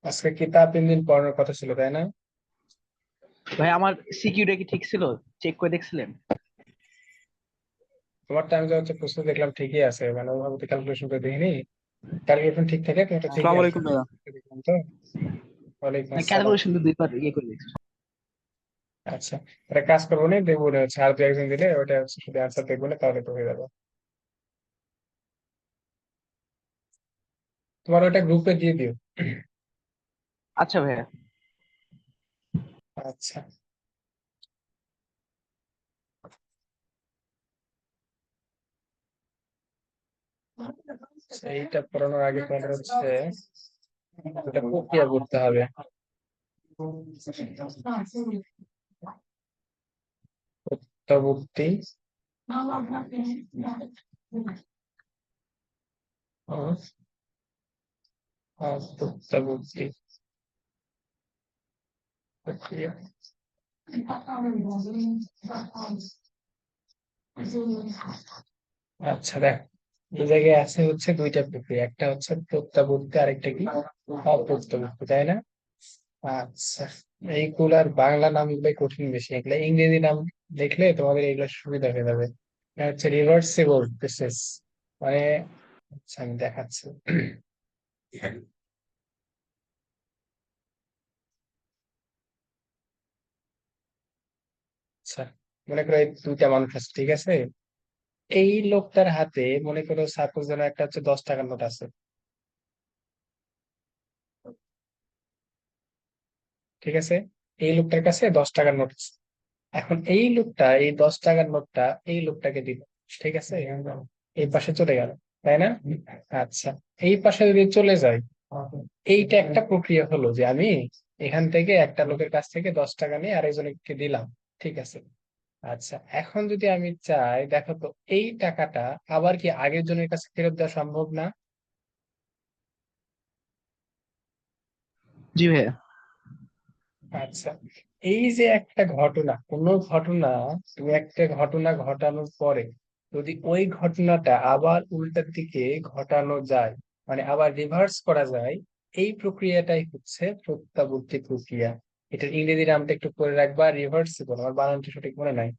আজকে কিতাব ইঞ্জিন পড়ানোর কথা ছিল, তাই না? ভাই আমার সিকিউরিটি কি ঠিক ছিল? চেক করে দেখছিলেন? তোমারটা আমি তো হচ্ছে প্রশ্ন দেখলাম ঠিকই আছে, মানে ওইভাবে তো ক্যালকুলেশন করে দেখিনি। ক্যালকুলেশন ঠিক থাকে, তোমারটা ঠিকই আসসালামু আছে। আলাইকুম ভাইয়া। দেখলাম তো। ওয়ালাইকুম আসসালাম। ক্যালকুলেশন তো দুইবার ইয়ে করে দেখছি। আচ্ছা, একটা কাজ করবো না, দেখবো না হচ্ছে আর দু একজন দিলে ওটা হচ্ছে শুধু অ্যান্সার দেখবো না, তাহলে তো হয়ে যাবে। তোমার ওটা গ্রুপে দিয়ে দিও। আচ্ছা ভাইয়া। আচ্ছা। এইটা পড়ানোর আগে তোমাদের হচ্ছে এটা প্রক্রিয়া করতে হবে। প্রত্যাবর্তী ও প্রত্যাবর্তী প্রক্রিয়া। আচ্ছা দেখ, এই জায়গায় আছে হচ্ছে দুইটা প্রক্রিয়া, একটা হচ্ছে প্রত্যাবর্তী, আরেকটা কি অপ্রত্যাবর্তী, তাই না? আচ্ছা, এইগুলার বাংলা নাম ভাই কঠিন বেশি, এগুলা ইংরেজি নাম দেখলে তোমাদের এগুলো সুবিধা হয়ে যাবে। এটা হচ্ছে রিভার্সিবল প্রসেস, মানে আচ্ছা আমি দেখাচ্ছি। আচ্ছা, মনে করো এই দুইটা মানুষ আছে, ঠিক আছে? এই লোকটার হাতে মনে করো সাপোজ যেন একটা হচ্ছে 10 টাকার নোট আছে, ঠিক আছে? এই লোকটার কাছে 10 টাকার নোট আছে। এখন এই লোকটা এই 10 টাকার নোটটা এই লোকটাকে দিল, ঠিক আছে? এই পাশে চলে গেল, তাই না? আচ্ছা, এই পাশে যদি চলে যায়, এইটা একটা প্রক্রিয়া হলো যে আমি এখান থেকে একটা লোকের কাছ থেকে 10 টাকা নিয়ে আরেকজনকে দিলাম, ঠিক আছে? আচ্ছা, এখন যদি আমি চাই, দেখো তো এই টাকাটা আবার কি আগের জনের কাছে ফেরত দেওয়া সম্ভব না? জি ভাইয়া। আচ্ছা, এই যে একটা ঘটনা, কোনো ঘটনা, তুমি একটা ঘটনা ঘটানোর পরে যদি ওই ঘটনাটা আবার উল্টার দিকে ঘটানো যায়, মানে আবার রিভার্স করা যায়, এই প্রক্রিয়াটাই হচ্ছে প্রত্যাবর্তী প্রক্রিয়া। এটার ইংরেজি নামটা একটু করে রাখবা, রিভার্সিবল। আমার বানানটা সঠিক মনে নাই,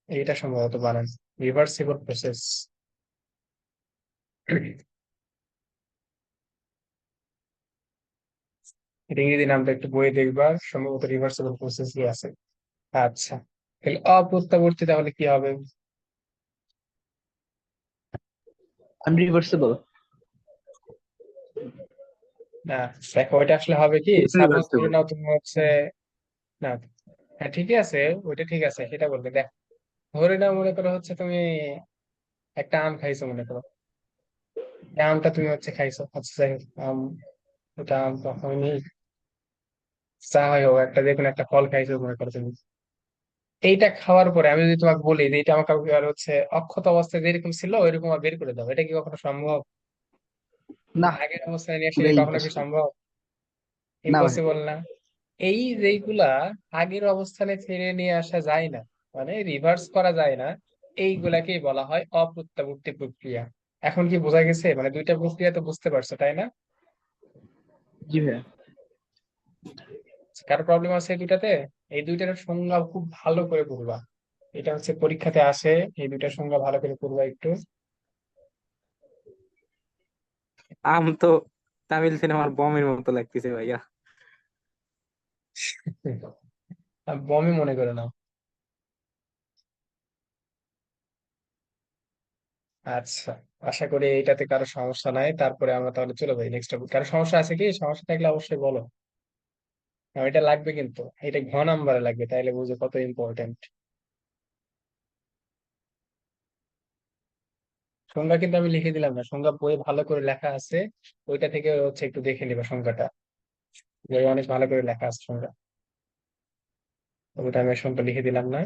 এইটা সম্ভবত বানান রিভার্সিবল প্রসেস। এটা ইংরেজি নামটা একটু বইয়ে দেখবা, সম্ভবত রিভার্সিবল প্রসেসই আছে। আচ্ছা, তাহলে অপ্রত্যাবর্তী তাহলে কি হবে? আনরিভার্সেবল। না, দেখো ওইটা আসলে হবে কি, সাপোজ ধরে ইউনিভার্সিবল। নাও তুমি হচ্ছে, না, হ্যাঁ ঠিকই আছে, ওইটা ঠিক আছে, সেটা বলবে দেখ। ধরে নাও মনে করো হচ্ছে তুমি একটা আম খাইছো, মনে করো এই আমটা তুমি হচ্ছে খাইছো, আচ্ছা যাই হোক, আম, ওটা আম তো হয়নি, চা হয় হোক, একটা যে কোনো একটা ফল খাইছো মনে করো তুমি। এইটা খাওয়ার পরে আমি যদি তোমাকে বলি যে এটা আমাকে আর হচ্ছে অক্ষত অবস্থায় যেরকম ছিল ওইরকম আর বের করে দাও, এটা কি কখনো সম্ভব? না আগের অবস্থায় নিয়ে আসা কি পুরাই কখনো কি ইম্পসিবল। সম্ভব? না ভাই। ইম্পসিবল না? এই যেইগুলা আগের অবস্থানে ফিরে নিয়ে আসা যায় না, মানে রিভার্স করা যায় না, এইগুলাকেই বলা হয় অপ্রত্যাবর্তী প্রক্রিয়া। এখন কি বোঝা গেছে? মানে দুইটা প্রক্রিয়া তো বুঝতে পারছো, তাই না? জি ভাইয়া। কারো প্রবলেম আছে এই দুইটাতে? এই দুইটার সংজ্ঞা খুব ভালো করে পড়বা, এটা হচ্ছে পরীক্ষাতে আসে, এই দুইটার সংজ্ঞা ভালো করে পড়বা একটু। আম তো তামিল সিনেমার বমের মতো লাগতেছে ভাইয়া। বমি মনে করে নাও। আচ্ছা, আশা করি এইটাতে কারো সমস্যা নাই, তারপরে আমরা তাহলে চলে যাই নেক্সট টপিক। কারো সমস্যা আছে কি? সমস্যা থাকলে অবশ্যই বলো। এটা লাগবে কিন্তু, এটা ঘ নাম্বারে লাগবে, তাইলে বুঝো কত ইম্পর্টেন্ট। সংজ্ঞা কিন্তু আমি লিখে দিলাম না, সংজ্ঞা বইয়ে ভালো করে লেখা আছে, ওইটা থেকে হচ্ছে একটু দেখে নিবা সংজ্ঞাটা, বইয়ে অনেক ভালো করে লেখা আছে সংজ্ঞা। ওইটা আমি সংজ্ঞা লিখে দিলাম না।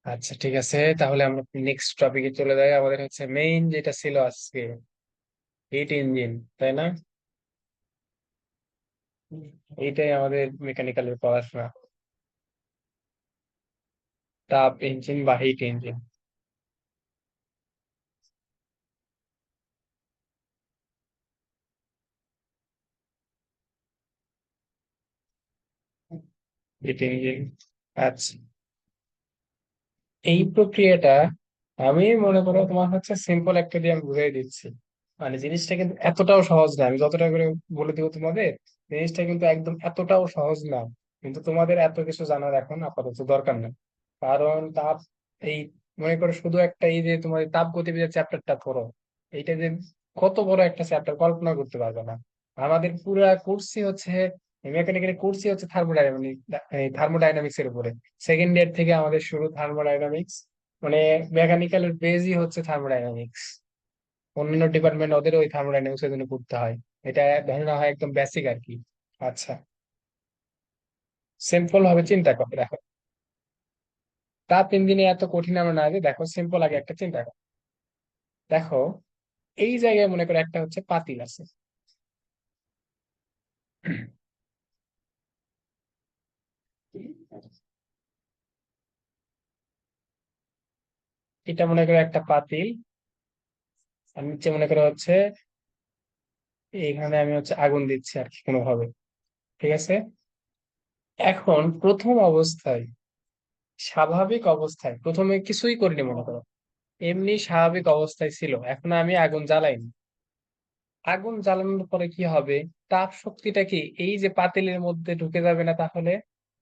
আচ্ছা ঠিক আছে, তাহলে আমরা নেক্সট টপিকে চলে যাই। আমাদের হচ্ছে মেইন যেটা ছিল আজকে, হিট ইঞ্জিন, তাই না? এইটাই আমাদের মেকানিক্যালের পড়াশোনা, তাপ ইঞ্জিন বা হিট ইঞ্জিন। Hit engine. আচ্ছা, এই প্রক্রিয়াটা আমি মনে করো তোমার হচ্ছে সিম্পল একটা দিয়ে আমি বুঝিয়ে দিচ্ছি। মানে জিনিসটা কিন্তু এতটাও সহজ না, আমি যতটা করে বলে দিব তোমাদের, জিনিসটা কিন্তু একদম এতটাও সহজ না। কিন্তু তোমাদের এত কিছু জানার এখন আপাতত দরকার নেই। কারণ তাপ, এই মনে করো শুধু একটা এই যে তোমার তাপ গতিবিদ্যার চ্যাপ্টারটা ধরো, এইটা যে কত বড় একটা চ্যাপ্টার কল্পনা করতে পারবে না। আমাদের পুরা কোর্সই হচ্ছে মেকানিক্যাল কোর্সই হচ্ছে থার্মোডাইনামিক্স এর উপরে। সেকেন্ড ইয়ার থেকে আমাদের শুরু থার্মোডাইনামিক্স, মানে মেকানিক্যালের বেসই হচ্ছে থার্মোডাইনামিক্স। অন্যান্য ডিপার্টমেন্ট ওদের ওই থার্মোডাইনামিক্স এর জন্য পড়তে হয়। এটা ধরে নেওয়া হয় একদম বেসিক আর কি। আচ্ছা, সিম্পল ভাবে চিন্তা করো, দেখো তাপ ইঞ্জিনে এত কঠিন আমরা না যে, দেখো সিম্পল আগে একটা চিন্তা করো। দেখো এই জায়গায় মনে করো একটা হচ্ছে পাতিল আছে। এটা মনে করো একটা পাতিল, আর নিচে মনে করো হচ্ছে এইখানে আমি হচ্ছে আগুন দিচ্ছি আর কি কোনোভাবে। ঠিক আছে, এখন প্রথম অবস্থায়, স্বাভাবিক অবস্থায় প্রথমে কিছুই করিনি মনে করো, এমনি স্বাভাবিক অবস্থায় ছিল, এখন আমি আগুন জ্বালাইনি। আগুন জ্বালানোর পরে কি হবে? তাপ শক্তিটা কি এই যে পাতিলের মধ্যে ঢুকে যাবে না তাহলে?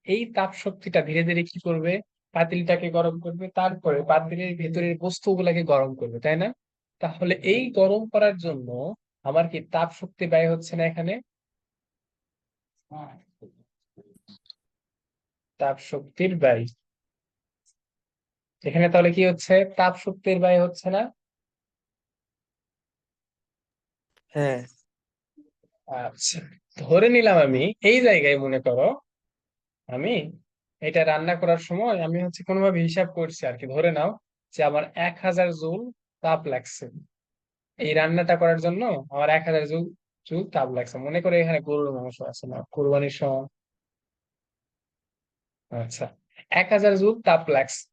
এই তাপ শক্তিটা ধীরে ধীরে কি করবে? পাতিলটাকে গরম করবে, তারপরে পাতিলের ভেতরের বস্তুগুলাকে গরম করবে, তাই না? তাহলে এই গরম করার জন্য আমার কি তাপ শক্তি ব্যয় হচ্ছে না এখানে? তাপ শক্তির ব্যয় এখানে তাহলে কি হচ্ছে? তাপ শক্তির ব্যয় হচ্ছে না? হ্যাঁ। আচ্ছা, ধরে নিলাম আমি এই জায়গায় মনে করো আমি এটা রান্না করার সময় আমি হচ্ছে কোনোভাবে হিসাব করছি আর কি, ধরে নাও যে আমার 1000 জুল তাপ লাগছে এই রান্নাটা করার জন্য। আমার 1000 জুল জুল তাপ লাগছে, মনে করে এখানে গরুর মাংস আছে না কোরবানির সময়। আচ্ছা, 1000 জুল তাপ লাগছে,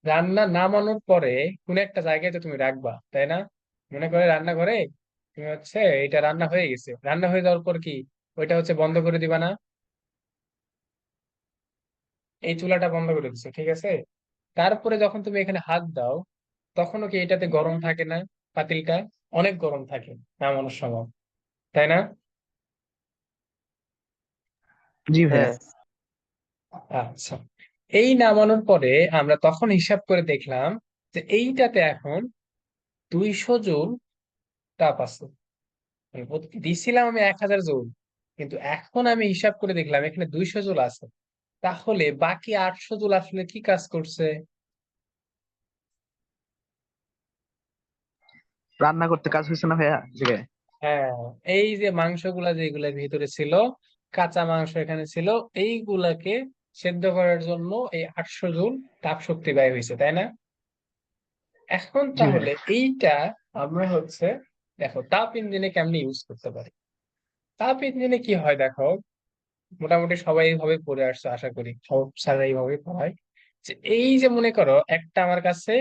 রান্না নামানোর পরে কোন একটা জায়গায় তো তুমি রাখবা, তাই না? মনে করে রান্নাঘরে তুমি হচ্ছে এটা রান্না হয়ে গেছে, রান্না হয়ে যাওয়ার পর কি ওইটা হচ্ছে বন্ধ করে দিবা না? এই চুলাটা বন্ধ করে দিছো, ঠিক আছে। তারপরে যখন তুমি এখানে হাত দাও, তখনও কি এটাতে গরম থাকে না? পাতিলটা অনেক গরম থাকে নামানোর সময়, তাই না? জি ভাইয়া। হ্যাঁ। আচ্ছা, এই নামানোর পরে আমরা তখন হিসাব করে দেখলাম যে এইটাতে এখন 200 জুল তাপ আছে। মানে দিছিলাম আমি 1000 জুল, কিন্তু এখন আমি হিসাব করে দেখলাম এখানে 200 জুল আছে। তাহলে বাকি 800 জুল আসলে কি কাজ করছে? রান্না করতে কাজ হয়েছে না ভাইয়া জায়গায়? হ্যাঁ, এই যে মাংসগুলা যেগুলা ভিতরে ছিল, কাঁচা মাংস এখানে ছিল, এইগুলাকে সেদ্ধ করার জন্য এই 800 জুল তাপ শক্তি ব্যয় হয়েছে, তাই না? এখন জি ভাইয়া। তাহলে এইটা আমরা হচ্ছে, দেখো তাপ ইঞ্জিনে কেমনে ইউজ করতে পারি। তাপ ইঞ্জিনে কি হয় দেখো, মোটামুটি সবাই এইভাবে পড়ে আসছে, আশা করি সব স্যাররা এইভাবে পড়ায়। যে এই যে মনে করো একটা আমার কাছে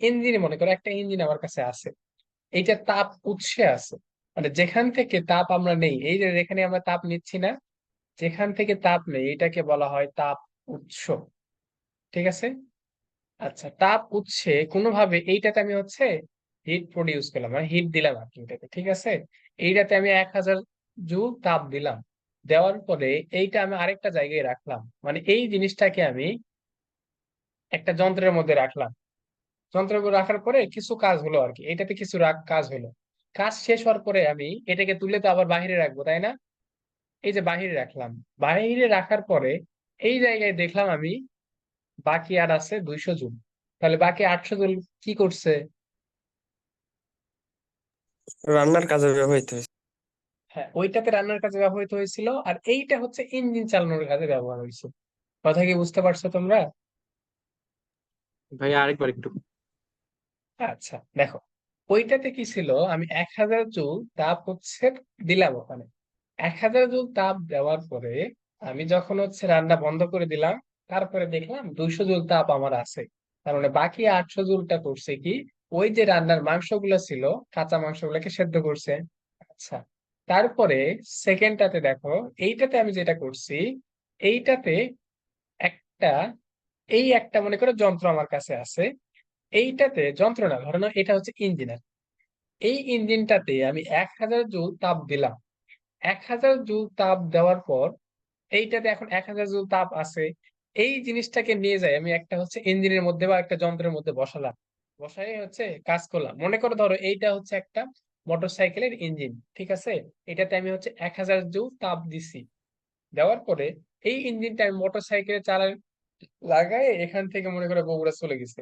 ইঞ্জিন, মনে করো একটা ইঞ্জিন আমার কাছে আছে, এইটা তাপ উৎসে আছে। মানে যেখান থেকে তাপ আমরা নেই, এই যে যেখানে আমরা তাপ নিচ্ছি না, যেখান থেকে তাপ নেই এটাকে বলা হয় তাপ উৎস। ঠিক আছে। আচ্ছা, তাপ উৎসে কোনোভাবে এইটাতে আমি হচ্ছে হিট প্রডিউস করলাম, মানে হিট দিলাম আর কি এটাতে, ঠিক আছে। এইটাতে আমি 1000 জুল তাপ দিলাম, দেওয়ার পরে এইটা আমি আরেকটা জায়গায় রাখলাম, মানে এই জিনিসটাকে আমি একটা যন্ত্রের মধ্যে রাখলাম। যন্ত্রের উপর রাখার পরে কিছু কাজ হলো আর কি, এটাতে কিছু কাজ হলো। কাজ শেষ হওয়ার পরে আমি এটাকে তুলে তো আবার বাইরে রাখবো, তাই না? এই যে বাহিরে রাখলাম, বাহিরে রাখার পরে এই জায়গায় দেখলাম আমি বাকি আর আছে 200 জুল। তাহলে বাকি 800 জুল কি করছে? রান্নার কাজে ব্যবহৃত হয়েছে। হ্যাঁ, ওইটাতে রান্নার কাজে ব্যবহৃত হয়েছিল, আর এইটা হচ্ছে ইঞ্জিন চালানোর কাজে ব্যবহার হয়েছে। কথা কি বুঝতে পারছো তোমরা? ভাই আরেকবার একটু। আচ্ছা, দেখো ওইটাতে কি ছিল, আমি 1000 জুল তাপ হচ্ছে দিলাম ওখানে। 1000 জুল তাপ দেওয়ার পরে আমি যখন হচ্ছে রান্না বন্ধ করে দিলাম, তারপরে দেখলাম 200 জুল তাপ আমার আছে। তার মানে বাকি 800 জুলটা করছে কি, ওই যে রান্নার মাংসগুলো ছিল, কাঁচা মাংসগুলোকে সেদ্ধ করছে। আচ্ছা, তারপরে সেকেন্ডটাতে দেখো, এইটাতে আমি যেটা করছি, এইটাতে একটা একটা মনে করো যন্ত্র আমার কাছে আছে, এইটাতে যন্ত্র না, ধরো না এটা হচ্ছে ইঞ্জিন। এই ইঞ্জিনটাতে আমি 1000 জুল তাপ দিলাম। 1000 জুল তাপ দেওয়ার পর এইটাতে এখন 1000 জুল তাপ আছে। এই জিনিসটাকে নিয়ে যাই আমি একটা হচ্ছে ইঞ্জিনের মধ্যে বা একটা যন্ত্রের মধ্যে বসালাম, বসাই হচ্ছে কাজ করলাম। মনে করো ধরো এইটা হচ্ছে একটা মোটরসাইকেলের ইঞ্জিন, ঠিক আছে? এটাতে আমি হচ্ছে 1000 জুল তাপ দিছি। দেওয়ার পরে এই ইঞ্জিনটা আমি মোটরসাইকেলে চালাই, লাগাই এখান থেকে মনে করো বগুড়া চলে গেছে।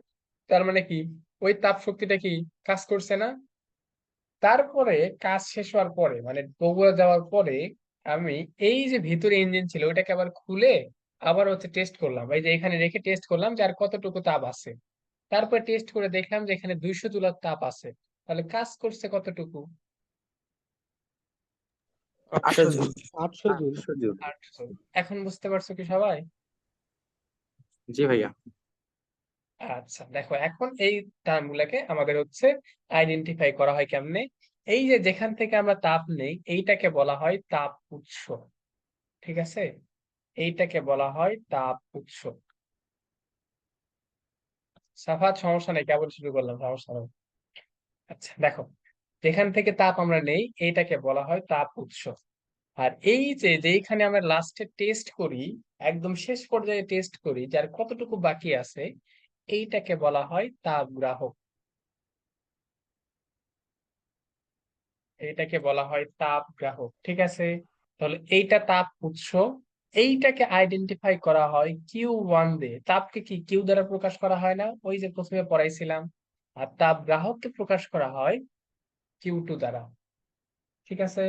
তার মানে কি ওই তাপ শক্তিটা কি কাজ করছে না? তারপরে কাজ শেষ হওয়ার পরে মানে বগুড়া যাওয়ার পরে আমি এই যে ভিতরে ইঞ্জিন ছিল ওইটাকে আবার খুলে আবার হচ্ছে টেস্ট করলাম, এই যে এখানে রেখে টেস্ট করলাম যে আর কতটুকু তাপ আছে। তারপর টেস্ট করে দেখলাম যে এখানে 200 জুলার তাপ আছে। তাহলে কাজ করছে কতটুকু? 800 জুল। 800 জুল। 800 জুল। 800। এখন বুঝতে পারছো কি সবাই? জি ভাইয়া। আচ্ছা দেখো, এখন এই টার্ম গুলাকে আমাদের হচ্ছে আইডেন্টিফাই করা হয় কেমনে। এই যে যেখান থেকে আমরা তাপ নেই এইটাকে বলা হয় তাপ উৎস, ঠিক আছে? এইটাকে বলা হয় তাপ উৎস। সাফাত সমস্যা নেই, কেবল শুরু করলাম, সমস্যা নেই। আচ্ছা দেখো, যেখান থেকে তাপ আমরা নেই এইটাকে বলা হয় তাপ উৎস। আর এই যে যেখানে আমরা লাস্টে টেস্ট করি, একদম শেষ পর্যায়ে টেস্ট করি যার কতটুকু বাকি আছে, এইটাকে বলা হয় তাপ গ্রাহক। এইটাকে বলা হয় তাপ গ্রাহক, ঠিক আছে? তাহলে এইটা তাপ উৎস। এইটাকে আইডেন্টিফাই করা হয় Q1 দিয়ে। তাপকে কি কিউ দ্বারা প্রকাশ করা হয় না, ওই যে প্রথমে পড়াইছিলাম? আর তাপ গ্রাহককে প্রকাশ করা হয় Q2 দ্বারা, ঠিক আছে?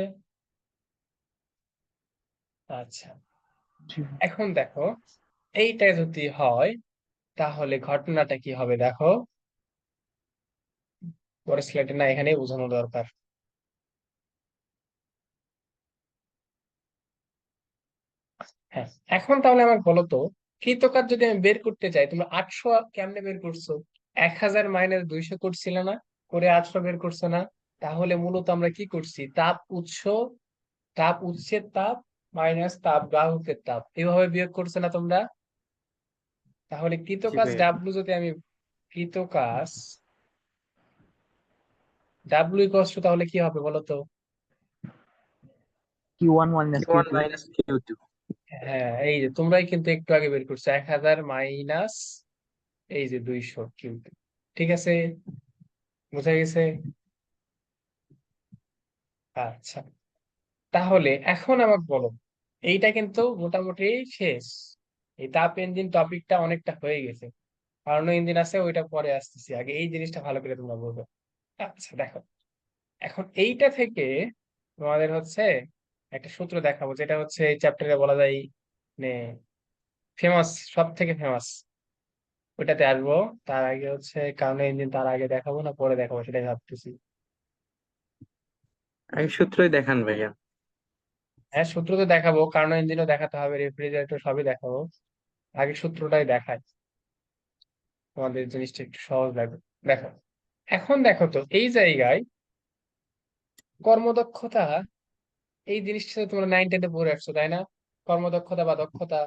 আচ্ছা জি ভাই। এখন দেখো, এইটা যদি হয় তাহলে ঘটনাটা কি হবে দেখো। পরের স্লাইডে না, এখানেই বোঝানো দরকার। হ্যাঁ, এখন তাহলে আমাকে বলো তো, কৃতকাজ যদি আমি বের করতে চাই, তোমরা 800 কেমনে বের করছো? 1000 মাইনাস 200 করছিলে না, করে 800 বের করছো না? তাহলে মূলত আমরা কি করছি, তাপ উৎস, তাপ উৎসের তাপ মাইনাস তাপ গ্রাহকের তাপ, এভাবে বিয়োগ করছো না তোমরা? তাহলে জি কৃতকাজ ভাইয়া। ডাব্লু যদি আমি, কৃতকাজ ডাব্লু ইকুয়ালস টু তাহলে কি হবে বলো তো? Q1 minus Q1 Q2। Minus Q2। হ্যাঁ, এই যে তোমরাই কিন্তু একটু আগে বের করছো 1000 মাইনাস এই যে 200 কিউব, ঠিক আছে? বোঝা গেছে? আচ্ছা তাহলে এখন আমাকে বলো, এইটা কিন্তু মোটামুটি শেষ। এই তাপ ইঞ্জিন টপিকটা অনেকটা হয়ে গেছে, কারণ ইঞ্জিন আছে ওইটা পরে আসতেছি, আগে এই জিনিসটা ভালো করে তোমরা বুঝো। আচ্ছা দেখো, এখন এইটা থেকে তোমাদের হচ্ছে একটা সূত্র দেখাবো, যেটা হচ্ছে এই চ্যাপ্টারে বলা যায় মানে ফেমাস, সব থেকে ফেমাস। ওইটাতে আসবো, তার আগে হচ্ছে কারণ ইঞ্জিন তার আগে দেখাবো না পরে দেখাবো সেটাই ভাবতেছি। আগে সূত্রই দেখান ভাইয়া। হ্যাঁ সূত্র তো দেখাবো, কারণ ইঞ্জিনও দেখাতে হবে, রেফ্রিজারেটর সবই দেখাবো। আগে সূত্রটাই দেখায়, তোমাদের জিনিসটা একটু সহজ লাগবে। দেখো, এখন দেখো তো এই জায়গায় কর্মদক্ষতা, এই জিনিসটা তো তোমরা 9 10 পড়ে আসছো তাই না? কর্মদক্ষতা বা দক্ষতা,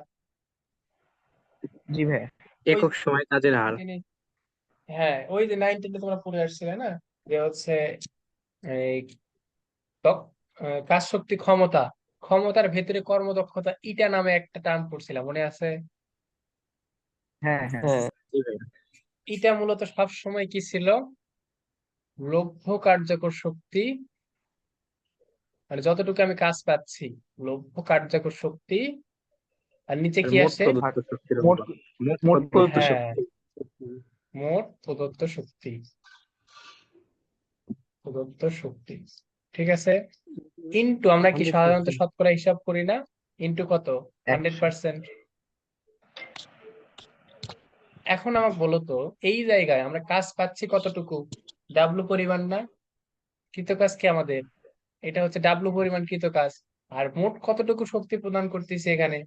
জি ভাই। ওই একক সময় কাজের হার। জিনিস, হ্যাঁ ওই যে 9 10 তোমরা পড়ে আসছিলে না, যে হচ্ছে এই দক- কাজ শক্তি ক্ষমতা, ক্ষমতার ভেতরে কর্মদক্ষতা ইটা নামে একটা টার্ম পড়ছিলাম, মনে আছে? হ্যাঁ হ্যাঁ। জি ভাইয়া। এটা মূলত সব সময় কি ছিল, লভ্য কার্যকর শক্তি, মানে যতটুকু আমি কাজ পাচ্ছি, লভ্য কার্যকর শক্তি, আর নিচে আর কি মোট আসে? প্রদত্ত শক্তির মোট অনুপাত। মোট মোট প্রদত্ত হ্যাঁ, শক্তি। মোট প্রদত্ত শক্তি, প্রদত্ত শক্তি, ঠিক আছে? ইনটু আমরা কি সাধারণত 100%। শতকরা হিসাব করি না, ইনটু কত, 100। 100%। এখন আমাকে বলো তো, এই জায়গায় আমরা কাজ পাচ্ছি কতটুকু, ডাব্লু পরিমাণ না? কৃতকাজ কি আমাদের, এটা হচ্ছে ডাব্লু পরিমাণ কৃতকাজ। আর মোট কতটুকু শক্তি প্রদান করতেছি এখানে?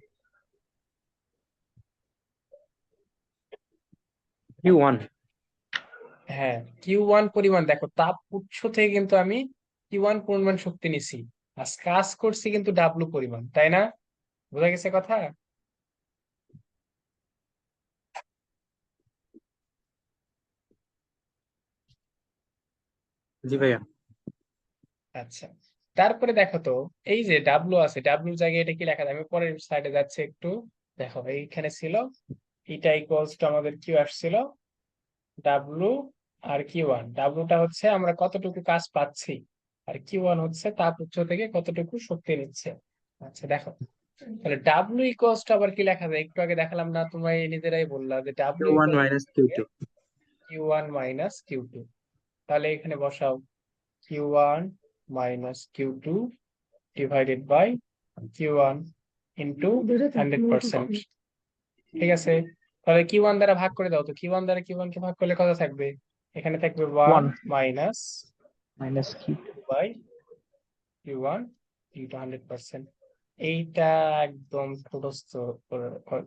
Q1। হ্যাঁ, Q1 পরিমাণ। দেখো তাপ উৎস থেকে কিন্তু আমি Q1 পরিমাণ শক্তি নিছি, আর কাজ করছি কিন্তু ডাব্লু পরিমাণ, তাই না? বোঝা গেছে কথা? জি ভাইয়া। আচ্ছা, তারপরে দেখো তো, এই যে ডাব্লু আছে, ডাব্লুর জায়গায় এটা কি লেখা যায়? আমি পরের সাইডে যাচ্ছে একটু, দেখো এইখানে ছিল এটা ইকুয়ালস টু আমাদের কিউ আসছিল ডাব্লু, আর কিউ ওয়ান, ডাব্লুটা হচ্ছে আমরা কতটুকু কাজ পাচ্ছি, আর কিউ ওয়ান হচ্ছে তাপ উৎস থেকে কতটুকু শক্তি নিচ্ছে। আচ্ছা দেখো, তাহলে ডাব্লু ইকুয়ালস টু আবার কি লেখা যায়? একটু আগে দেখালাম না, তোমরা নিজেরাই বললা যে W Q one equals minus Q two. Q one minus Q two. তাহলে এখানে বসাও Q one minus Q two divided by Q one into 100%। ঠিক আছে, তাহলে কিউ ওয়ান দ্বারা ভাগ করে দাও তো, কিউ ওয়ান দ্বারা কিউ ওয়ান কে ভাগ করলে কত থাকবে? এখানে থাকবে ওয়ান 1 মাইনাস মাইনাস কি? By Q one into 100%। এইটা একদম মুখস্থ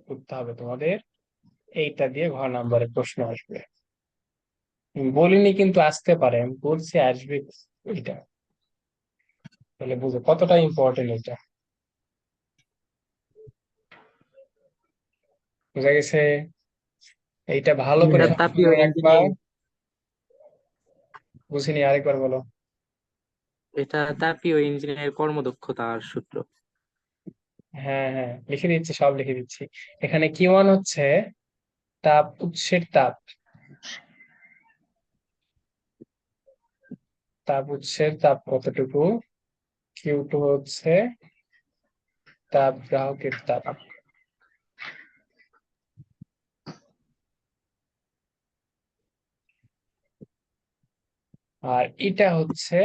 করতে হবে তোমাদের, এইটা দিয়ে ঘ নাম্বারে প্রশ্ন আসবে। আমি বলিনি কিন্তু আসতে পারে, আমি বলছি আসবে এটা। তাহলে বুঝো কতটা ইম্পর্টেন্ট এটা, বুঝা গেছে? এইটা ভালো জি করে এটা ভাইয়া। সবাই তাপীয় মনে রাখবা। ইঞ্জিনিয়ারিং। বুঝিনি, আরেকবার বলো। এটা তাপীয় ইঞ্জিনিয়ারিং কর্মদক্ষতার সূত্র। হ্যাঁ হ্যাঁ, লিখে দিচ্ছি, সব লিখে দিচ্ছি। এখানে কিউ ওয়ান হচ্ছে তাপ উৎসের তাপ, তাপ উৎসের তাপ কতটুকু, কিউ টু হচ্ছে তাপ গ্রাহকের তাপ। আর এটা হচ্ছে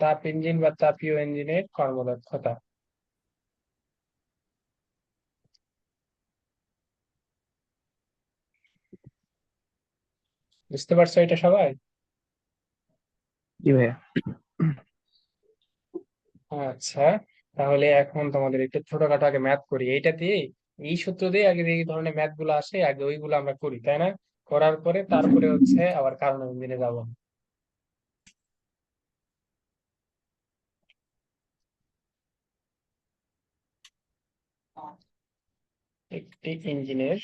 তাপ ইঞ্জিন বা তাপীয় ইঞ্জিনের কর্মদক্ষতা। বুঝতে পারছো এটা সবাই? জি ভাইয়া। আচ্ছা, তাহলে এখন তোমাদের একটু ছোটখাটো আগে ম্যাথ করি, এইটা দিয়ে, এই সূত্র দিয়ে আগে এই ধরনের ম্যাথ গুলো আসে, আগে ওইগুলো আমরা করি, তাই না? করার পরে তারপরে হচ্ছে আবার কারণ ইঞ্জিনে যাবো। একটি ইঞ্জিনের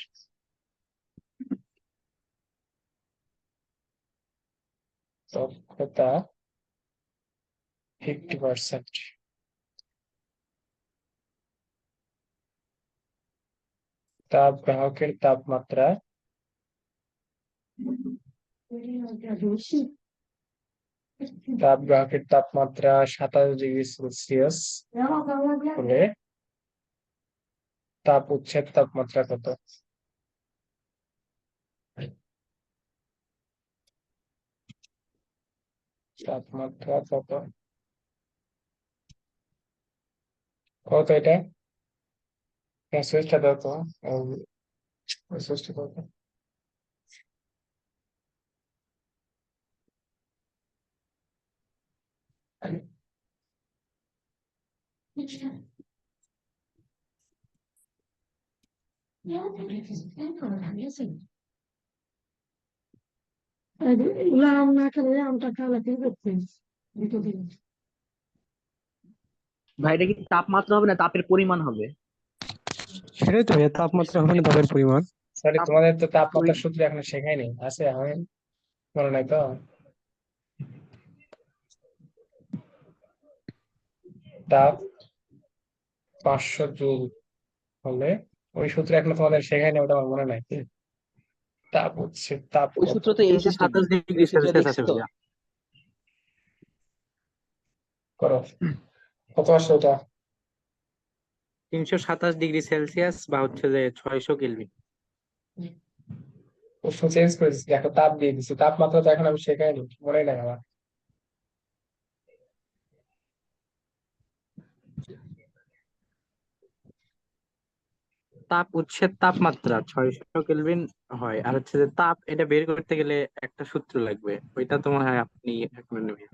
দক্ষতা 50%, তাপ গ্রাহকের তাপমাত্রা তাপ গ্রাহকের তাপমাত্রা 27°C হলে তাপ উৎসের তাপমাত্রা কত? তাপমাত্রা কত, কত এটা? সুইচটা দাও তো, সুইচটা দাও তো। ভাই এটা কি তাপমাত্রা হবে না তাপের পরিমাণ হবে? সেটাই তো ভাইয়া, তাপমাত্রা হবে না তাপের পরিমাণ। সরি, তাপ তোমাদের তো পরি- তাপমাত্রার সূত্র এখনো শেখায়নি, আছে আমি মনে নাই তো। তাপ 500 জুল হলে, ওই সূত্র এখনো তোমাদের শেখায়নি, ওটা আমার মনে নাই। তাপ হচ্ছে তাপ ওই কত, সূত্র তো এই তিনশো সিস্টেম, সাতাশ ডিগ্রি ওই সূত্র সেলসিয়াস দেখছি আছে তো। ভাইয়া। করো, কত আসছে ওটা? 327 ডিগ্রি সেলসিয়াস বা হচ্ছে যে 600 কেলভিন। প্রশ্ন চেঞ্জ করেছি, দেখো তাপ দিয়ে দিচ্ছি, তাপমাত্রা তো এখন আমি শেখাইনি, মনে নাই আমার। তাপ উৎসের তাপমাত্রা 600 কেলভিন হয়, আর হচ্ছে যে তাপ এটা বের করতে গেলে একটা সূত্র লাগবে, ওইটা তো মনে হয় আপনি এখন নেবেন।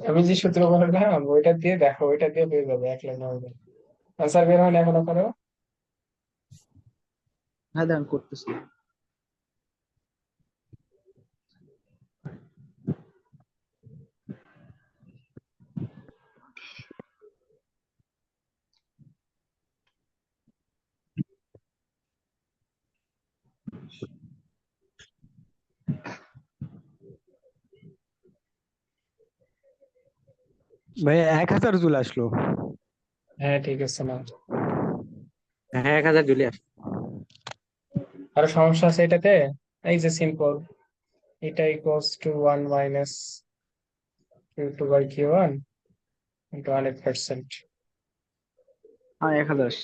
আমি যে সূত্র বললাম ওইটা দিয়ে দেখো, ওইটা দিয়ে হয়ে যাবে, এক লাইন হবে। আনসার বের হয় না এখনো করো। হ্যাঁ দাঁড়ান করতেছি। ভাই 1000 জুল আসলো। হ্যাঁ ঠিক আছে না, হ্যাঁ 1000 জুলি আসে। আরো সমস্যা আছে এটাতে? এই যে সিম্পল, এটা ইকুয়ালস টু 1 - Q2/Q1 ইন্টু 100%। হ্যাঁ 1000।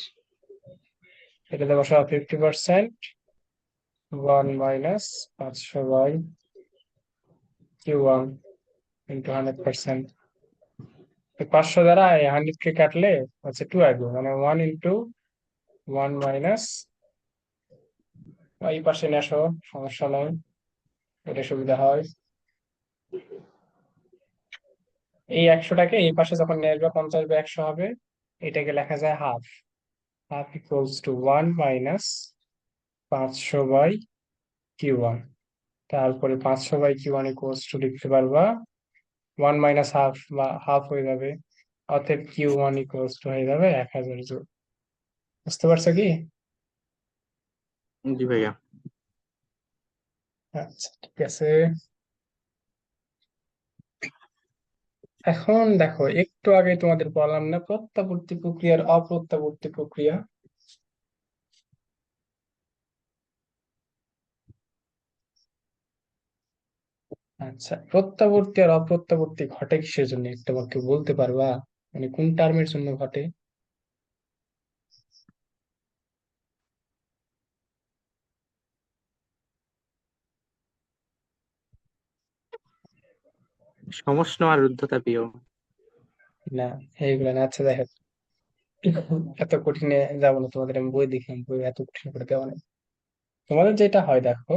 এটাতে বসাও 50%, 1 - 500/Q1 ইন্টু 100%। 500 দ্বারা 100 কে কাটলে হচ্ছে 2 আসবে, মানে 1 × 1 - এই পাশে নিয়ে আসো, সমস্যা নাই, এটা সুবিধা হয়। এই 100টাকে এই পাশে যখন নিয়ে আসবে 50/100 হবে, এটাকে লেখা যায় half. Half equals to 1 - 500/Q1। তারপরে 500/Q1 ইকুয়ালস টু লিখতে পারবা 1 - হাফ, বা হাফ হয়ে যাবে। অতএব Q1 ইকুয়ালস টু হয়ে যাবে 1000 জুল। বুঝতে পারছো কি? জি ভাইয়া। আচ্ছা ঠিক আছে। এখন দেখো, একটু আগে তোমাদের বললাম না প্রত্যাবর্তী প্রক্রিয়ার অপ্রত্যাবর্তী প্রক্রিয়া? আচ্ছা, প্রত্যাবর্তী আর অপ্রত্যাবর্তী ঘটে কিসের জন্য একটা বাক্য বলতে পারবা? মানে কোন টার্মের জন্য ঘটে? সমষ্ণ আর রুদ্ধতাপীয়। না, এইগুলো না। আচ্ছা দেখো, এত কঠিনে যাবো না, তোমাদের আমি বই দেখলাম, বই এত কঠিন করে দেওয়া নেই। তোমাদের যেটা হয় দেখো,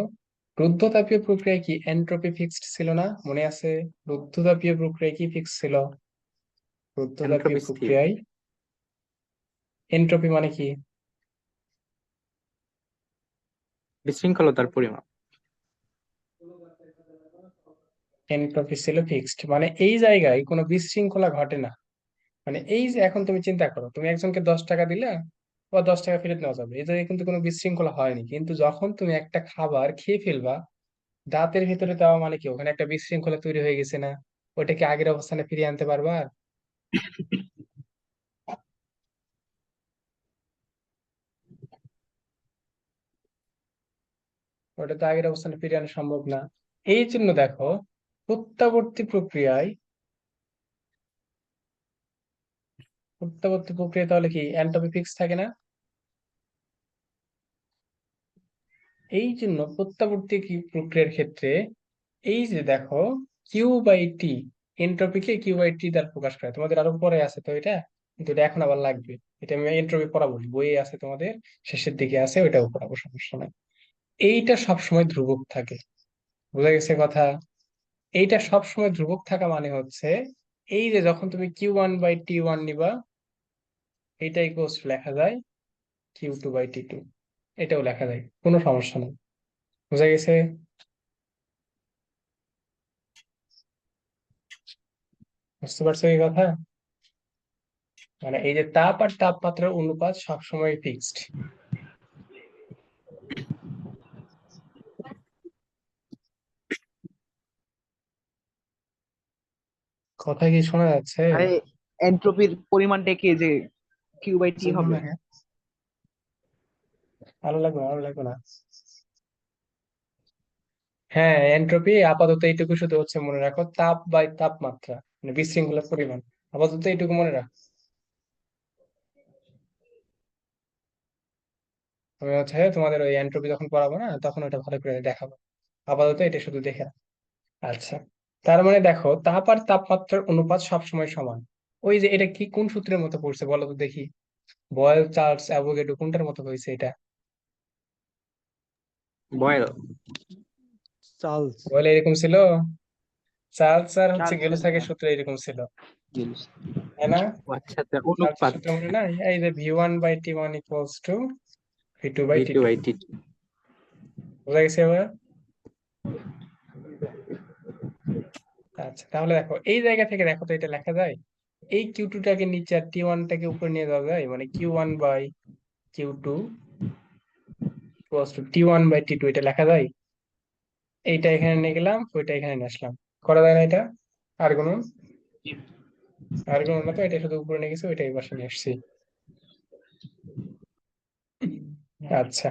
রুদ্ধতাপীয় প্রক্রিয়ায় কি এন্ট্রপি ফিক্সড ছিল না? মনে আছে? রুদ্ধতাপীয় প্রক্রিয়ায় কি ফিক্স ছিল? রুদ্ধতাপীয় এন্ট্রপি স্থির। প্রক্রিয়ায় এন্ট্রপি মানে কি? বিশৃঙ্খলতার পরিমাপ। এন্ট্রপি ছিল ফিক্সড, মানে এই জায়গায় কোনো বিশৃঙ্খলা ঘটে না। মানে এই যে এখন তুমি চিন্তা করো, তুমি একজনকে 10 টাকা দিলে বা 10 টাকা ফেরত নেওয়া যাবে, এই জায়গায় কিন্তু কোনো বিশৃঙ্খলা হয়নি। কিন্তু যখন তুমি একটা খাবার খেয়ে ফেলবা, দাঁতের ভিতরে দেওয়া, মানে কি ওখানে একটা বিশৃঙ্খলা তৈরি হয়ে গেছে না? ওটাকে আগের অবস্থানে ফিরিয়ে আনতে পারবা? ওটা তো আগের অবস্থানে ফিরিয়ে আনা সম্ভব না। এই জন্য দেখো, প্রত্যাবর্তী প্রক্রিয়ায়, প্রত্যাবর্তী প্রক্রিয়া তাহলে কি এন্ট্রপি ফিক্স থাকে না? এই জন্য প্রত্যাবর্তী কি প্রক্রিয়ার ক্ষেত্রে, এই যে দেখো, Q/T, এন্ট্রপিকে Q/T দ্বারা প্রকাশ করে। তোমাদের আরো পরে আছে তো এটা, কিন্তু এটা এখন আবার লাগবে। এটা আমি এন্ট্রপি পড়াবো, বইয়ে আছে তোমাদের, শেষের দিকে আছে, ওইটাও পড়াবো, সমস্যা নাই। এইটা সবসময় ধ্রুবক থাকে। বুঝা গেছে কথা? এইটা সবসময় ধ্রুবক থাকা মানে হচ্ছে, এই যে যখন তুমি Q1/T1 নিবা, এটা ইকুয়ালস লেখা যায় Q2/T2, এটাও লেখা যায়, কোনো সমস্যা নেই। বুঝা গেছে? বুঝতে পারছো এই কথা? মানে এই যে তাপ আর তাপমাত্রার অনুপাত সবসময় ফিক্সড। কথা কি শোনা যাচ্ছে? আরে এন্ট্রপির পরিমাণটা কি যে Q/T বুঝলো হবে? না? ভালো লাগবে, ভালো লাগবে না? হ্যাঁ, এন্ট্রপি আপাতত এইটুকু শুধু হচ্ছে মনে রাখো, তাপ বাই তাপমাত্রা, মানে বিশৃঙ্খলার পরিমাণ। আপাতত এইটুকু মনে রাখো। আমি হচ্ছে তোমাদের ওই এন্ট্রপি যখন পড়াবো না, তখন ওটা ভালো করে দেখাবো। আপাতত এটা শুধু দেখে রাখো। আচ্ছা, তার মানে দেখো, তাপ আর তাপমাত্রার অনুপাত সবসময় সমান। ওই যে এটা কি কোন সূত্রের মতো পড়ছে বলো তো দেখি? বয়েল, চার্লস, অ্যাভোগাড্রো, কোনটার মতো হয়েছে এটা? বয়েল। চার্লস। বয়েল এরকম ছিল? চার্লস আর হচ্ছে চার্লসের গেলুসাকের সূত্র এরকম ছিল, জিনিস। তাই না? ও আচ্ছা আচ্ছা, চার্লসের অনুপাত। সূত্র মনে নাই? এই যে V1/T1 equals to V two by V T two two by T two. বোঝা গেছে এবার? আচ্ছা, তাহলে দেখো এই জায়গা থেকে দেখো তো এটা লেখা যায়, এই Q2টাকে নিচে আর T1টাকে উপরে নিয়ে যাওয়া যায়, মানে Q1/Q2 ইকুয়ালস টু T1/T2, এটা লেখা যায়। এইটা এখানে নিয়ে গেলাম, ওইটা এখানে নিয়ে আসলাম, করা যায় না এটা? আর কোনো? আর কোনো না, তো এটা শুধু উপরে নিয়ে গেছে, ওইটাই পাশে নিয়ে আসছি। আচ্ছা,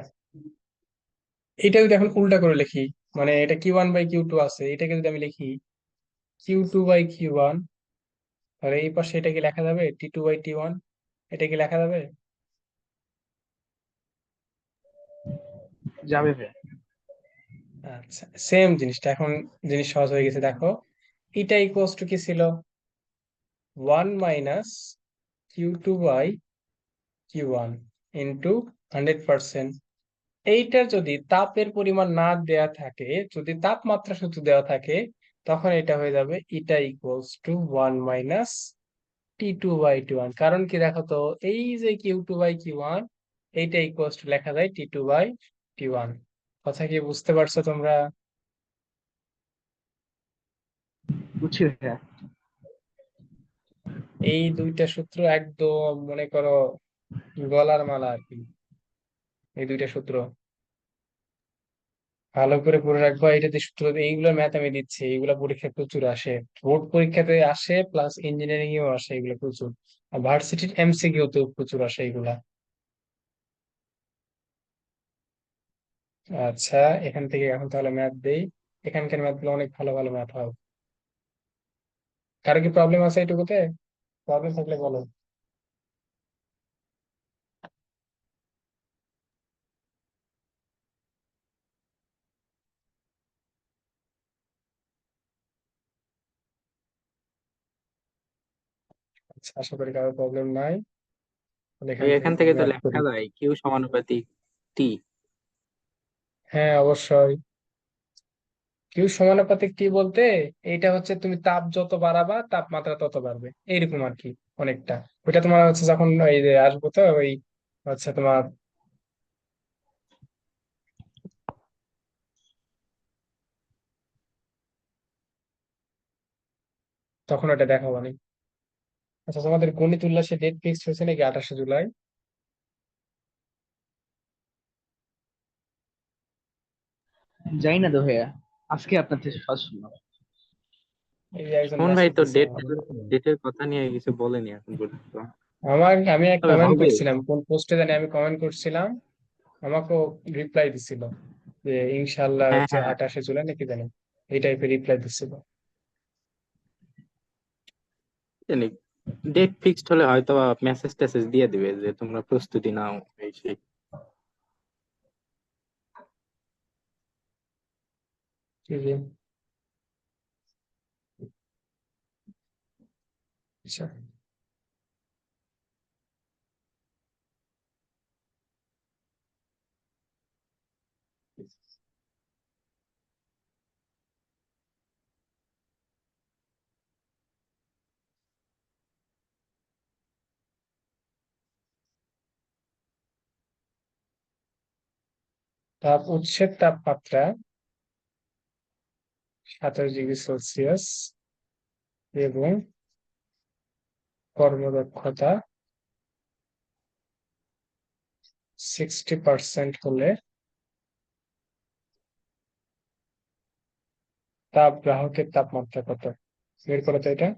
এটা যদি এখন উল্টা করে লিখি, মানে এটা Q1/Q2 আছে, এটাকে যদি আমি লিখি Q2/Q1, তাহলে এই পাশে এটা কি লেখা যাবে T2/T1? এটা কি লেখা যাবে? যাবে ভাইয়া। আচ্ছা, সেম জিনিসটা এখন, জিনিস সহজ হয়ে গেছে, দেখো। এটা ইকুয়ালস টু কি ছিল? 1 - Q2/Q1 ইন্টু 100%। এইটার যদি তাপের পরিমাণ না দেয়া থাকে, যদি তাপমাত্রা শুধু দেওয়া থাকে, তখন এটা হয়ে যাবে ইটা ইকুয়ালস টু 1 - T2/T1। কারণ কি দেখো তো, এই যে Q2/Q1, এইটা ইকুয়ালস টু লেখা যায় T2/T1। কথা কি বুঝতে পারছো তোমরা? বুঝছি ভাইয়া। এই দুইটা সূত্র একদম মনে করো গলার মালা আর কি, এই দুইটা সূত্র ভালো করে পড়ে রাখবো। এটা যে সূত্র, এইগুলো ম্যাথ আমি দিচ্ছি, এইগুলো পরীক্ষায় প্রচুর আসে, বোর্ড পরীক্ষাতে আসে, প্লাস ইঞ্জিনিয়ারিং এও আসে এগুলো প্রচুর, আর ভার্সিটির MCকিউ তেও প্রচুর আসে এগুলা। আচ্ছা, এখান থেকে এখন তাহলে ম্যাথ দেই। এখানকার ম্যাথ গুলো অনেক ভালো ভালো ম্যাথ হয়। কারো কি প্রবলেম আছে এইটুকুতে? প্রবলেম থাকলে বলো। আচ্ছা, আশা করি কারো প্রবলেম নাই। তাহলে এখান ভাই থেকে এখান একটু থেকে তো ম্যাথ করি। লেখা যায় কিউ সমানুপাতিক টি। হ্যাঁ, অবশ্যই। কিউ সমানুপাতিক টি বলতে এইটা হচ্ছে তুমি তাপ যত বাড়াবা তাপমাত্রা তত বাড়বে, এইরকম আর কি অনেকটা। ওইটা তোমার হচ্ছে যখন এই যে আসবো, তো ওই হচ্ছে তোমার তখন ওটা দেখাবো আমি। আচ্ছা, তোমাদের গণিত উল্লাসে ডেট ফিক্সড হয়েছে নাকি 28শে জুলাই? যাই না তো ভাইয়া, আজকে আপনার থেকে ফার্স্ট শুনলাম। এই যে একজন সুমন ভাই মেসেজ তো দিছে আমাকে। ডেটের কথা নিয়ে কিছু বলেনি এখন পর্যন্ত। আমি এক তবে কমেন্ট হবে। করছিলাম, কোন পোস্টে জানি আমি কমেন্ট করছিলাম, আমাকেও রিপ্লাই দিছিল যে ইনশাল্লাহ হ্যাঁ হচ্ছে হ্যাঁ, 28শে জুলাই নাকি জানি, এই টাইপের রিপ্লাই দিছিল। জানি ডেট ফিক্সড হলে হয়তো মেসেজ টেসেজ দিয়ে দিবে যে তোমরা প্রস্তুতি নাও, এই সেই। কি যে, আচ্ছা, উৎসের তাপমাত্রা 27°C এবং কর্মদক্ষতা 60% হলে তাপ গ্রাহকের তাপমাত্রা কত? বের করো তো এটা।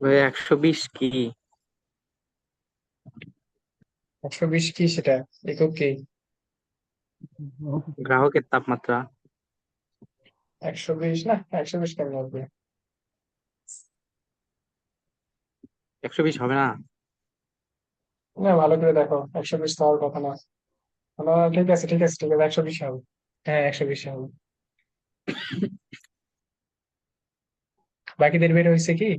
ভাই 120 কি? 120 কি সেটা? একক কি? গ্রাহকের তাপমাত্রা। 120 না, 120 কেমন হবে? 120 হবে না? না, ভালো করে দেখো, 120 তো হওয়ার কথা না। ঠিক আছে, ঠিক আছে, ঠিক আছে, 120 হবে। হ্যাঁ, 120 হবে। বাকিদের বের হয়েছে কি?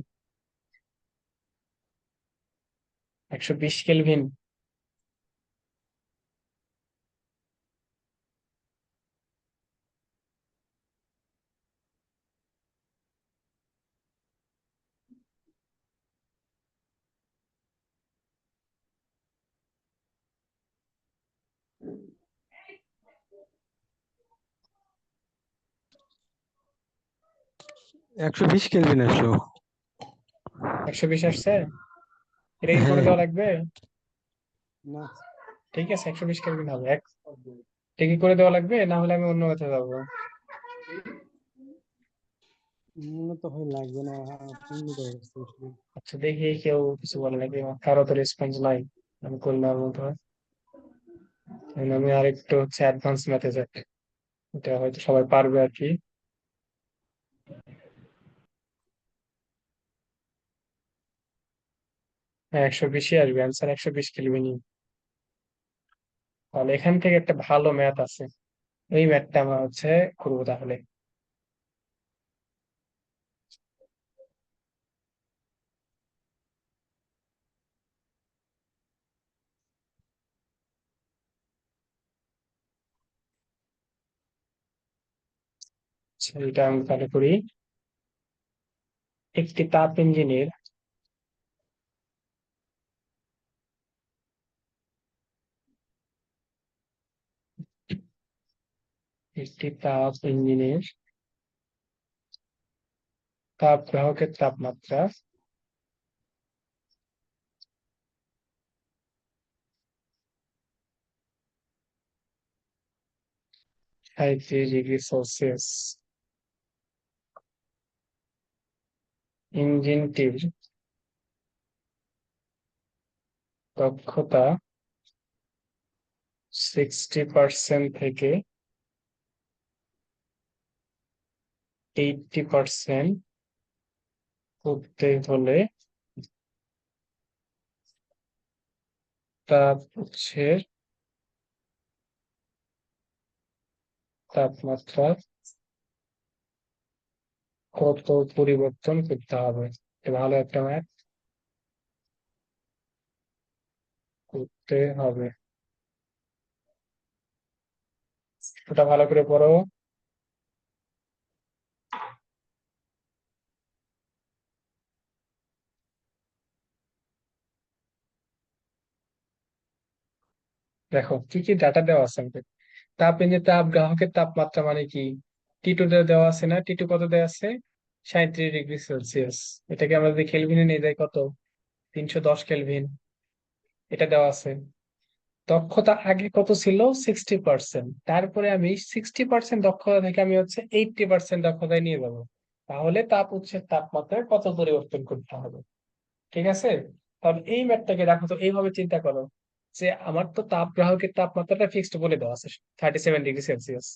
120 কেলভিন। 120 কেলভিন আসলো। 120 আসছে, এটা কি করে হ্যাঁ। দেওয়া লাগবে? না, ঠিক আছে, 120 কেলভিন হবে। এটা কি করে দেওয়া লাগবে, না হলে আমি অন্য মেথড যাবো। মনে তো হয় লাগবে না, পূর্ণ দেওয়া যাচ্ছে। আচ্ছা দেখি কেউ কিছু বলে নাকি, কারো তো রেসপন্স নাই। আমি করলে আর মতো হয়। আমি আরেকটু হচ্ছে অ্যাডভান্স ম্যাথে যাই, এটা হয়তো সবাই পারবে আর কি। 120 আসবে অ্যান্সার, 120 কেলভিনই। তাহলে এখান থেকে একটা ভালো ম্যাথ আছে, এই ম্যাথটা আমরা হচ্ছে করবো তাহলে। আচ্ছা, এটা আমি তাহলে করি। একটি তাপ ইঞ্জিনের একটি তাপ ইঞ্জিনের তাপ গ্রাহকের তাপমাত্রা 37°C। ইঞ্জিনটির দক্ষতা 60% থেকে 80% করতে হলে তাপ উৎসের তাপমাত্রা কত পরিবর্তন করতে হবে? এটা ভালো একটা ম্যাথ করতে হবে। ওটা ভালো করে পড়ো। দেখো কি কি ডাটা দেওয়া আছে আমাদের। তাপ ইঞ্জিন তাপ গ্রাহকের তাপমাত্রা মানে কি, টি2 দেওয়া আছে না, টি2 কত দেওয়া আছে? 37°C। এটাকে আমরা যদি কেলভিনে নিয়ে যাই কত, 310 কেলভিন, এটা দেওয়া আছে। দক্ষতা আগে কত ছিল? 60%। তারপরে আমি 60% দক্ষতা থেকে আমি হচ্ছে 80% দক্ষতায় নিয়ে যাবো। তাহলে তাপ উৎসের তাপমাত্রায় কত পরিবর্তন করতে হবে? ঠিক আছে। তাহলে এই ম্যাথটাকে দেখো তো, এইভাবে চিন্তা করো যে আমার তো তাপ গ্রাহকের তাপমাত্রাটা ফিক্সড বলে দেওয়া আছে 37°C।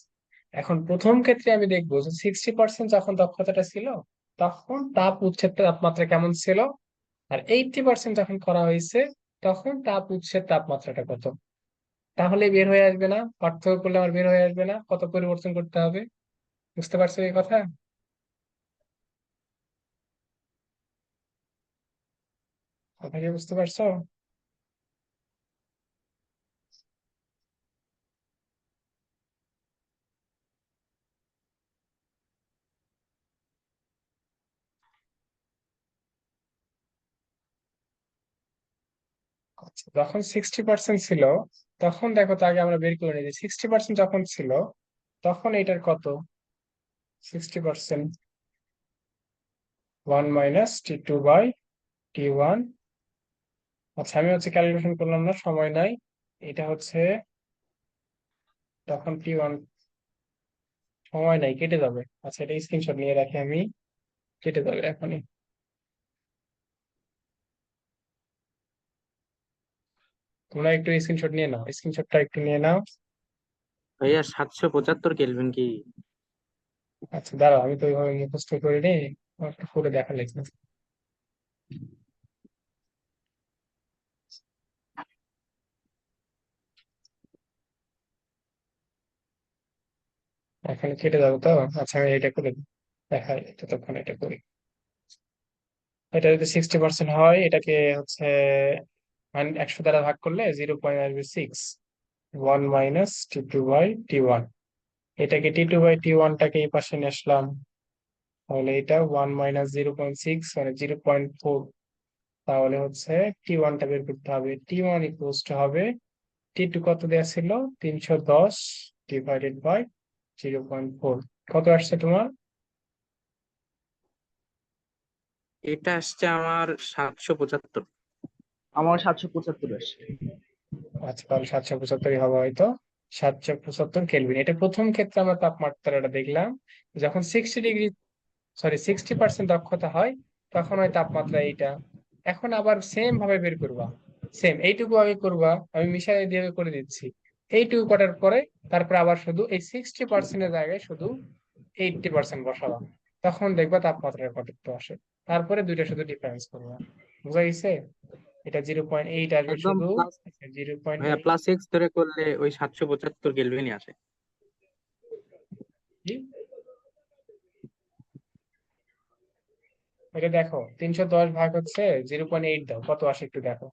এখন প্রথম ক্ষেত্রে আমি দেখবো যে 60% যখন দক্ষতাটা ছিল, তখন তাপ উৎসের তাপমাত্রা কেমন ছিল, আর 80% যখন করা হয়েছে, তখন তাপ উৎসের তাপমাত্রাটা কত। তাহলে বের হয়ে আসবে না, পার্থক্য করলে আমার বের হয়ে আসবে না কত পরিবর্তন করতে হবে। বুঝতে পারছো এই কথা? কথা কি বুঝতে পারছো? আচ্ছা, যখন 60% ছিল, তখন দেখো তো আগে আমরা বের করে নিই যে 60% যখন ছিল, তখন এটার কত? 60%, 1 - T2/T1। আচ্ছা আমি হচ্ছে ক্যালকুলেশন করলাম না, সময় নাই। এটা হচ্ছে তখন T1, সময় নাই, কেটে যাবে। আচ্ছা এটা স্ক্রিনশট নিয়ে রাখি আমি, কেটে যাবে এখনই। তোমরা একটু স্ক্রিনশট নিয়ে নাও, স্ক্রিনশটটা একটু নিয়ে নাও। ভাইয়া 775 কেলভিন কি? আচ্ছা দাঁড়াও, আমি তো ওইভাবে মুখস্থ করিনি, আমার একটু করে দেখা লাগবে। এখন কেটে যাবো তো। আচ্ছা আমি এটা করে দেখাই, ততক্ষণ এটা করি। এটা যদি 60% হয়, এটাকে হচ্ছে 100 দ্বারা ভাগ করলে 0.6, 1 - T2/T1। এটাকে T2/T1টাকে এই পাশে নিয়ে আসলাম, তাহলে এটা 1 - 0.6 মানে 0.4। তাহলে হচ্ছে T1টা বের করতে হবে। T1 ইকুয়ালস টু হবে, T2 কত দেওয়া ছিল? 310 ডিভাইডেড বাই 0.4। কত আসছে তোমার? এটা আসছে আমার 775। আমার 775 আসছে। আচ্ছা, তাহলে 775 হবে হয়তো। 775 কেলভিন, এটা প্রথম ক্ষেত্রে আমরা তাপমাত্রাটা দেখলাম। যখন 60 ডিগ্রি, সরি 60% দক্ষতা হয়, তখন ওই তাপমাত্রা এইটা। এখন আবার সেম ভাবে বের করবা, সেম এইটুকু আগে করবা, আমি মিশাই দিয়ে করে দিচ্ছি। এইটুকু করার পরে তারপর আবার শুধু এই 60%-এর জায়গায় শুধু 80% বসাবা, তখন দেখবা তাপমাত্রার কতটুকু আসে। তারপরে দুইটা শুধু ডিফারেন্স করবা। বুঝা গেছে? এটা 0.8 আসবে একদম শুধু। প্লাস, জিরো পয়েন্ট ভাইয়া এইট +X ধরে করলে ওই 775 কেলভিনই আসে। এটা দেখো, 310 ভাগ হচ্ছে 0.8, দাও কত আসে একটু দেখো,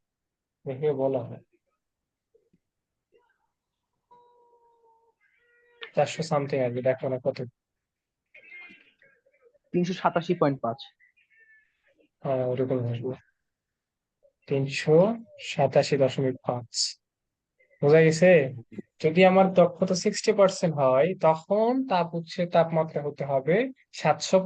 দেখে বলা হয়। 400 সামথিং আসবে, দেখো না কত। 387.5। ওরকম আসবে, 387.5। বোঝা গেছে? যদি আমার দক্ষতা 60% হয়, তখন তাপমাত্রা হতে হবে 700